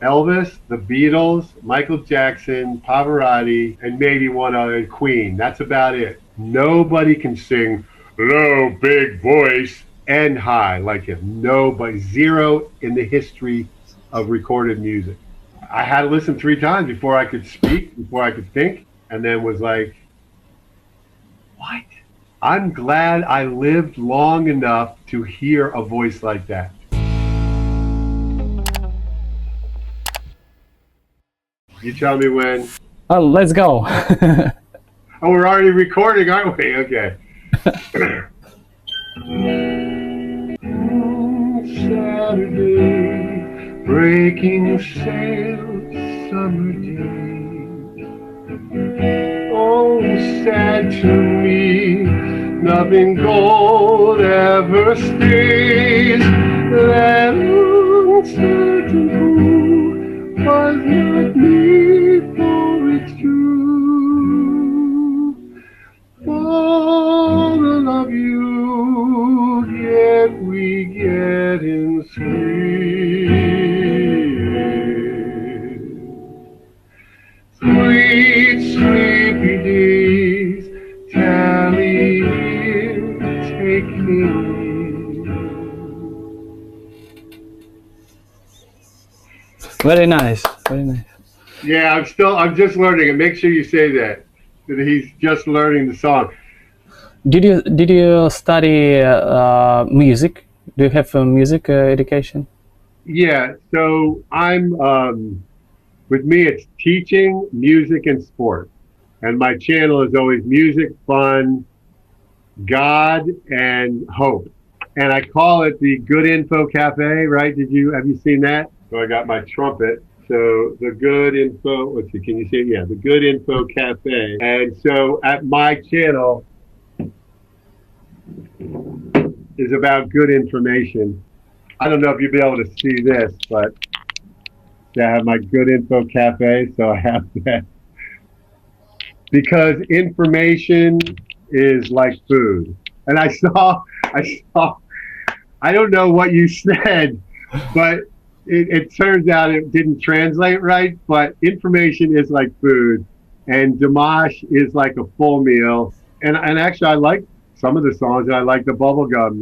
Elvis, the Beatles, Michael Jackson, Pavarotti, and maybe one other, Queen. That's about it. Nobody can sing low, big voice and high like him. Nobody. Zero in the history of recorded music. I had to listen 3 times before I could speak, before I could think, and then was like, what? I'm glad I lived long enough to hear a voice like that. You tell me when. Oh, let's go. Oh, we're already recording, aren't we? Okay. Saturday, breaking sail, summer day. Oh, sad to me, nothing gold ever stays. That uncertain who was not me, for it's true. All the love you get, we get in sweet. Sweet, sleepy days, tally here, take me. Very nice, very nice. Yeah, I'm just learning, and make sure you say that he's just learning the song. Did you study music? Do you have a music education? Yeah, so I'm with me it's teaching, music, and sport, and my channel is always music, fun, God, and hope, and I call it the Good Info Cafe. Right? Have you seen that? So I got my trumpet. So the Good Info. Let's see. Can you see it? Yeah, the Good Info Cafe. And so at my channel is about good information. I don't know if you'll be able to see this, but yeah, I have my Good Info Cafe. So I have that because information is like food. And I saw. I don't know what you said, but it turns out it didn't translate right. But information is like food, and Dimash is like a full meal. And actually, I like some of the songs. And I like the bubblegum,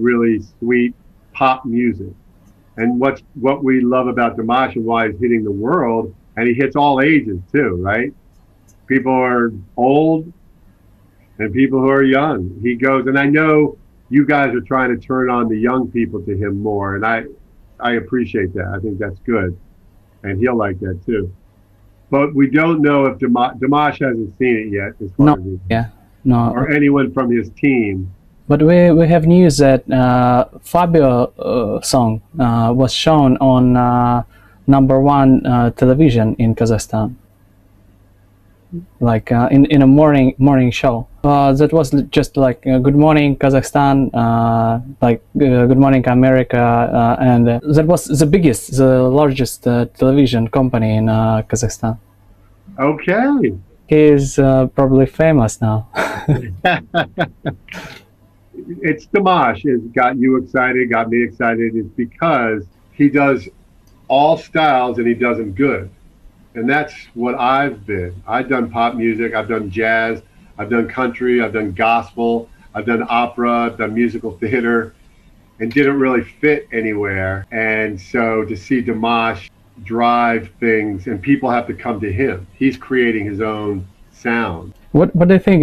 really sweet pop music. And what we love about Dimash and why he's hitting the world, and he hits all ages too, right? People are old and people who are young. He goes, and I know you guys are trying to turn on the young people to him more, and I appreciate that. I think that's good, and he'll like that too. But we don't know if Dimash hasn't seen it yet, as far as No, or anyone from his team. But we have news that Fabio song was shown on #1 television in Kazakhstan, like in a morning show. That was just like Good Morning Kazakhstan, like Good Morning America, and that was the largest television company in Kazakhstan. Okay. He's probably famous now. It's Dimash. It's got you excited, got me excited. It's because he does all styles and he does them good. And that's what I've been. I've done pop music, I've done jazz, I've done country, I've done gospel, I've done opera, I've done musical theater, and didn't really fit anywhere. And so to see Dimash drive things, and people have to come to him. He's creating his own sound. What do you think?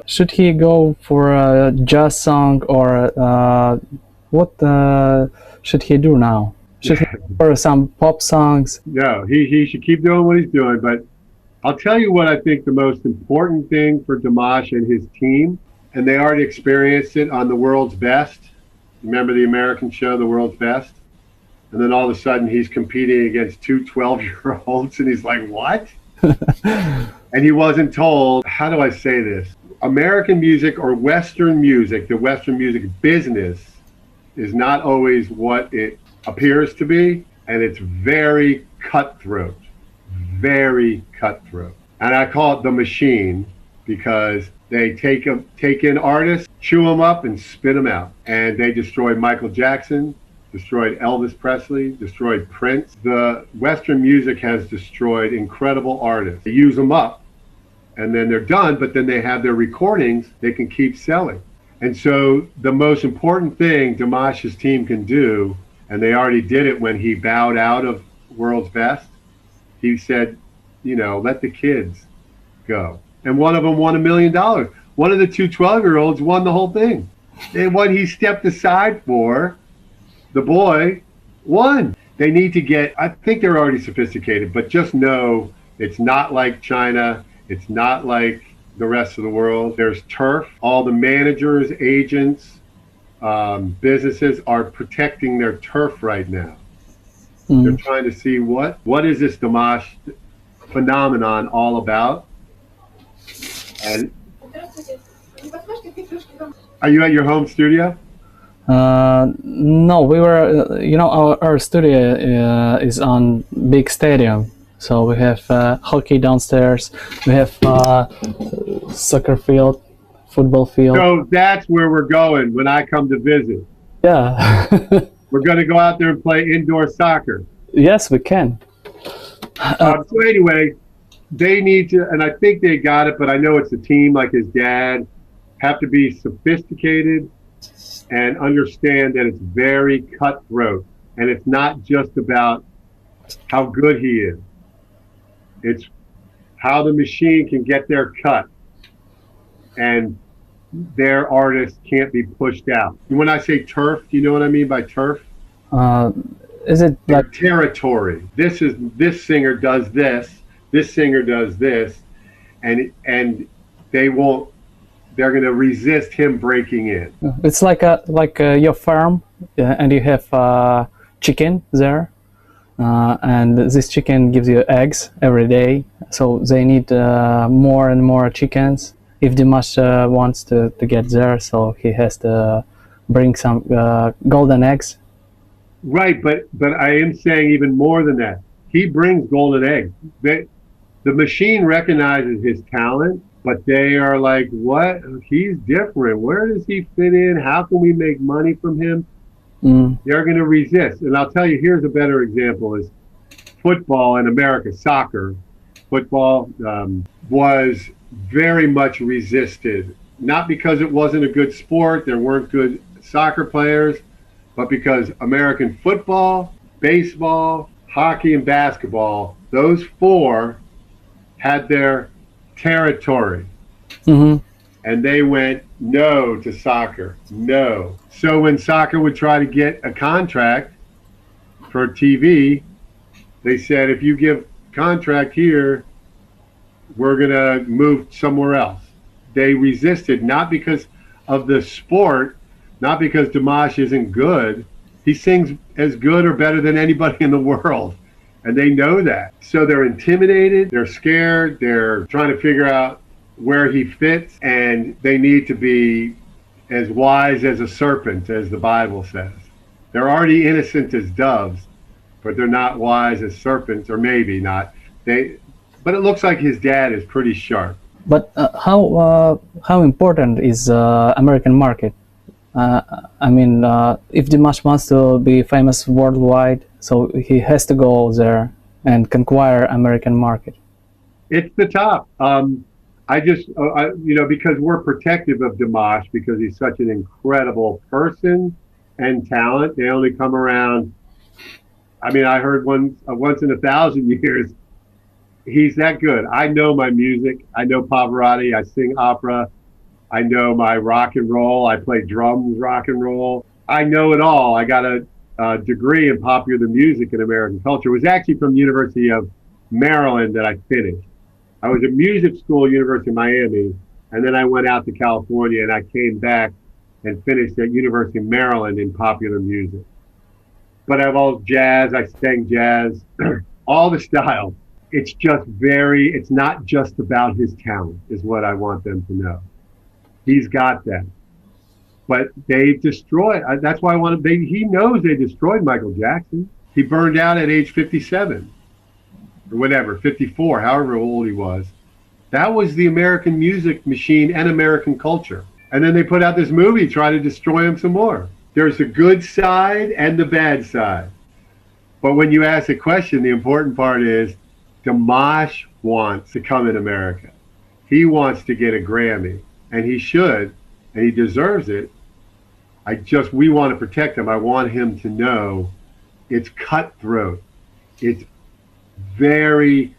Should he go for a jazz song, or what should he do now? Should he go for some pop songs? No, he should keep doing what he's doing. But I'll tell you what I think the most important thing for Dimash and his team, and they already experienced it on The World's Best. Remember the American show, The World's Best? And then all of a sudden he's competing against 2 12-year-olds, and he's like, what? And he wasn't told, how do I say this? American music or Western music, the Western music business is not always what it appears to be, and it's very cutthroat, very cutthroat. And I call it the machine because they take in artists, chew them up, and spit them out. And they destroyed Michael Jackson, destroyed Elvis Presley, destroyed Prince. The Western music has destroyed incredible artists. They use them up and then they're done, but then they have their recordings they can keep selling. And so the most important thing Dimash's team can do, and they already did it when he bowed out of World's Best, he said, you know, let the kids go. And one of them won $1 million. One of the two 12-year-olds won the whole thing. And what he stepped aside for, the boy won. They need to get, I think they're already sophisticated, but just know it's not like China. It's not like the rest of the world. There's turf. All the managers, agents, businesses are protecting their turf right now. They're trying to see what is this Dimash phenomenon all about. And are you at your home studio? No, we were, our studio is on big stadium. So we have hockey downstairs, we have soccer field, football field. So that's where we're going when I come to visit. Yeah. We're going to go out there and play indoor soccer. Yes, we can. So anyway, they need to, and I think they got it, but I know it's a team like his dad, have to be sophisticated and understand that it's very cutthroat. And it's not just about how good he is. It's how the machine can get their cut. And their artists can't be pushed out. When I say turf, do you know what I mean by turf? Is it their like territory? This singer does this singer does this, and they're going to resist him breaking in. It's like your farm, and you have chicken there, and this chicken gives you eggs every day, so they need more and more chickens. If Dimash wants to get there, so he has to bring some golden eggs. Right, but I am saying even more than that. He brings golden eggs. The machine recognizes his talent, but they are like, what? He's different. Where does he fit in? How can we make money from him? They're going to resist. And I'll tell you, here's a better example is football in America, soccer. Football was very much resisted, not because it wasn't a good sport, there weren't good soccer players, but because American football, baseball, hockey, and basketball, those four had their territory. And they went no to soccer, no. So when soccer would try to get a contract for TV, they said, if you give contract here, we're going to move somewhere else. They resisted, not because of the sport, not because Dimash isn't good. He sings as good or better than anybody in the world, and they know that. So they're intimidated, they're scared, they're trying to figure out where he fits, and they need to be as wise as a serpent, as the Bible says. They're already innocent as doves, but they're not wise as serpents, or maybe not. But it looks like his dad is pretty sharp. But how important is American market? I mean, if Dimash wants to be famous worldwide, so he has to go there and conquer American market. It's the top. Because we're protective of Dimash because he's such an incredible person and talent. They only come around. I mean, I heard once in 1,000 years. He's that good. I know my music. I know Pavarotti. I sing opera. I know my rock and roll. I play drums, rock and roll. I know it all. I got a degree in popular music and American culture. It was actually from the University of Maryland that I finished. I was at music school, University of Miami, and then I went out to California and I came back and finished at University of Maryland in popular music. But I have all jazz. I sang jazz, all the styles. It's not just about his talent is what I want them to know. He's got that. But they destroyed, that's why he knows they destroyed Michael Jackson. He burned out at age 57 or whatever, 54, however old he was. That was the American music machine and American culture. And then they put out this movie, trying to destroy him some more. there's the good side and the bad side. But when you ask the question, the important part is Dimash wants to come in America. He wants to get a Grammy, and he should, and he deserves it. We want to protect him. I want him to know it's cutthroat. It's very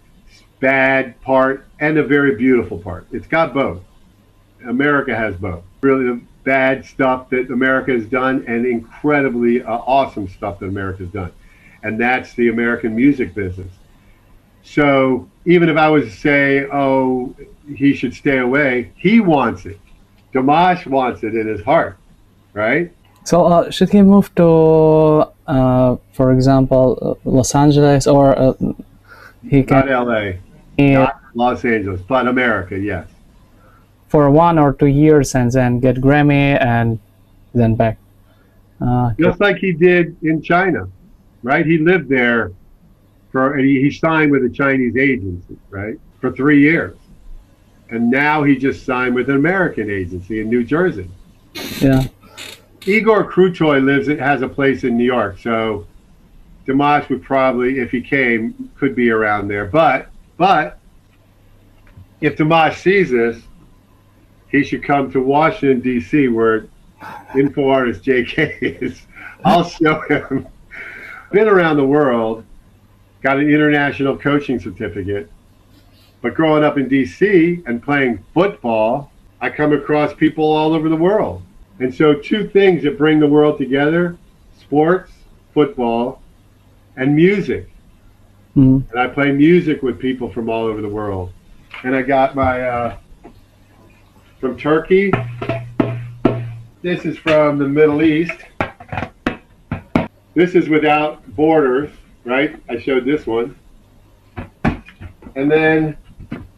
bad part and a very beautiful part. It's got both. America has both. Really the bad stuff that America has done and incredibly awesome stuff that America has done. And that's the American music business. So even if I was to say, oh, he should stay away, he wants it. Dimash wants it in his heart, right? So should he move to, for example, Los Angeles, or he can... Not LA, not Los Angeles, but America, yes. For 1 or 2 years and then get Grammy and then back. Just like he did in China, right? He lived there and he signed with a Chinese agency, right? For 3 years. And now he just signed with an American agency in New Jersey. Yeah. Igor Kruchoy has a place in New York, so Dimash would probably, if he came, could be around there. But if Dimash sees this, he should come to Washington, D.C., where InfoArtist JK is. I'll show him. Been around the world, got an international coaching certificate, but growing up in D.C. and playing football, I come across people all over the world. And so 2 things that bring the world together, sports, football, and music. And I play music with people from all over the world. And I got my, from Turkey. This is from the Middle East. This is Without Borders, right? I showed this one. And then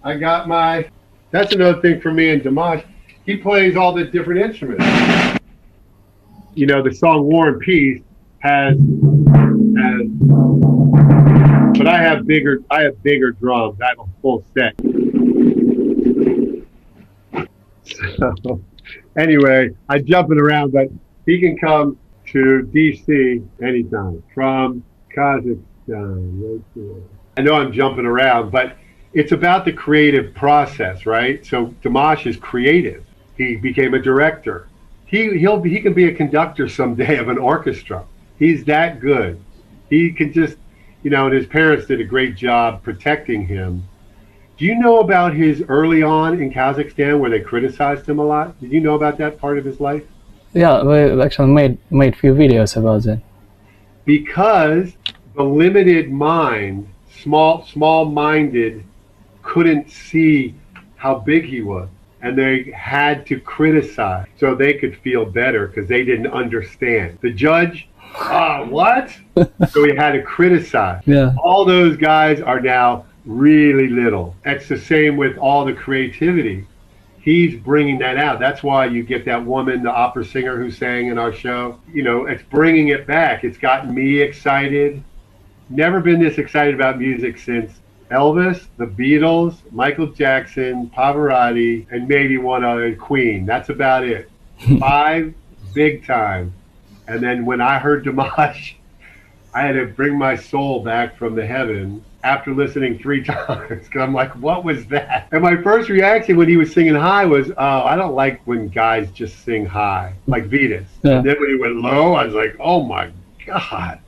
I got that's another thing for me and Dimash. He plays all the different instruments. You know, the song War and Peace has but I have bigger drums. I have a full set. So anyway, I'm jumping around, but he can come to DC anytime from Kazakhstan. I know I'm jumping around, but it's about the creative process, right? So Dimash is creative. He became a director. He can be a conductor someday of an orchestra. He's that good. He can just, and his parents did a great job protecting him. Do you know about his early on in Kazakhstan where they criticized him a lot? Did you know about that part of his life? Yeah, we actually made few videos about it. Because the limited mind, small-minded, couldn't see how big he was. And they had to criticize so they could feel better because they didn't understand. The judge, what? So he had to criticize. Yeah. All those guys are now really little. It's the same with all the creativity. He's bringing that out. That's why you get that woman, the opera singer who sang in our show. It's bringing it back. It's gotten me excited. Never been this excited about music since Elvis, the Beatles, Michael Jackson, Pavarotti, and maybe one other, Queen. That's about it. 5 big time. And then when I heard Dimash, I had to bring my soul back from the heavens after listening 3 times. Because I'm like, what was that? And my first reaction when he was singing high was, oh, I don't like when guys just sing high, like Vetus. Yeah. And then when he went low, I was like, oh my God.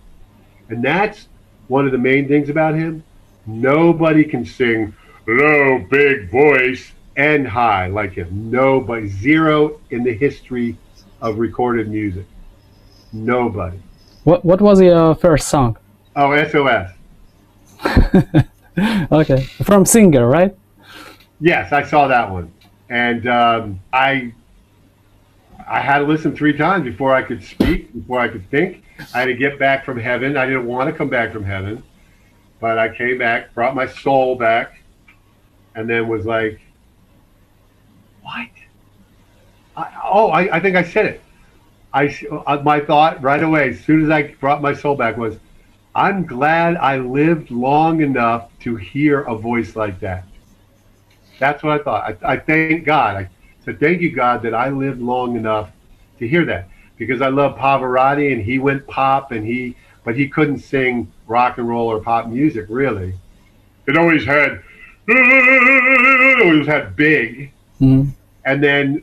And that's one of the main things about him. Nobody can sing low, big voice and high like him. Nobody. 0 in the history of recorded music. Nobody. What was your first song? Oh, SOS. Okay. From Singer, right? Yes, I saw that one. And I had to listen 3 times before I could speak, before I could think. I had to get back from heaven. I didn't want to come back from heaven. But I came back, brought my soul back, and then was like, what? I think I said it. My thought right away, as soon as I brought my soul back, was, I'm glad I lived long enough to hear a voice like that. That's what I thought. I thank God. I said, thank you, God, that I lived long enough to hear that. because I love Pavarotti, and he went pop, but he couldn't sing rock and roll or pop music really. It always had big, and then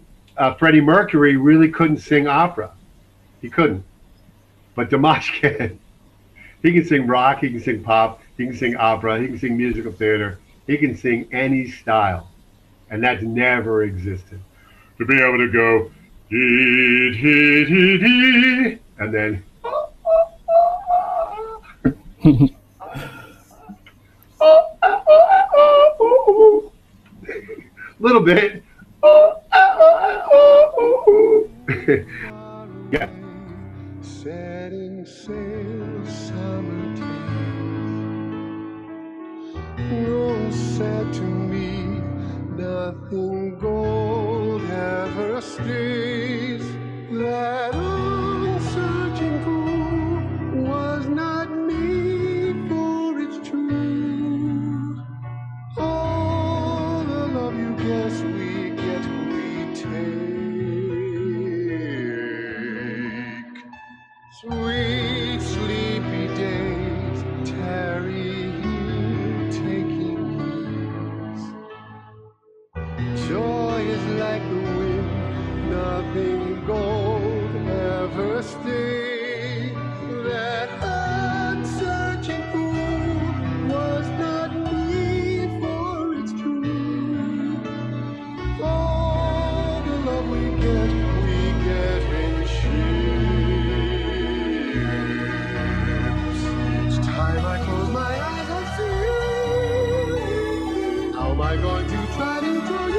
Freddie Mercury really couldn't sing opera. He couldn't, but Dimash can. He can sing rock, he can sing pop, he can sing opera, he can sing musical theater, he can sing any style, and that's never existed. To be able to go dee dee dee dee, and then little bit. Yeah. Setting sail, summer days. No sad to me, nothing gold ever stays. That unsearching pool was not made for its truth. All the love you guess we get, we take. Sweet sleepy days tarry here, taking ease. Joy is like the wind, nothing gold ever stays. That unsearching pool was not made for its truth. All the love we get in ships. Each time I close my eyes, I see you. How am I going to try to draw you?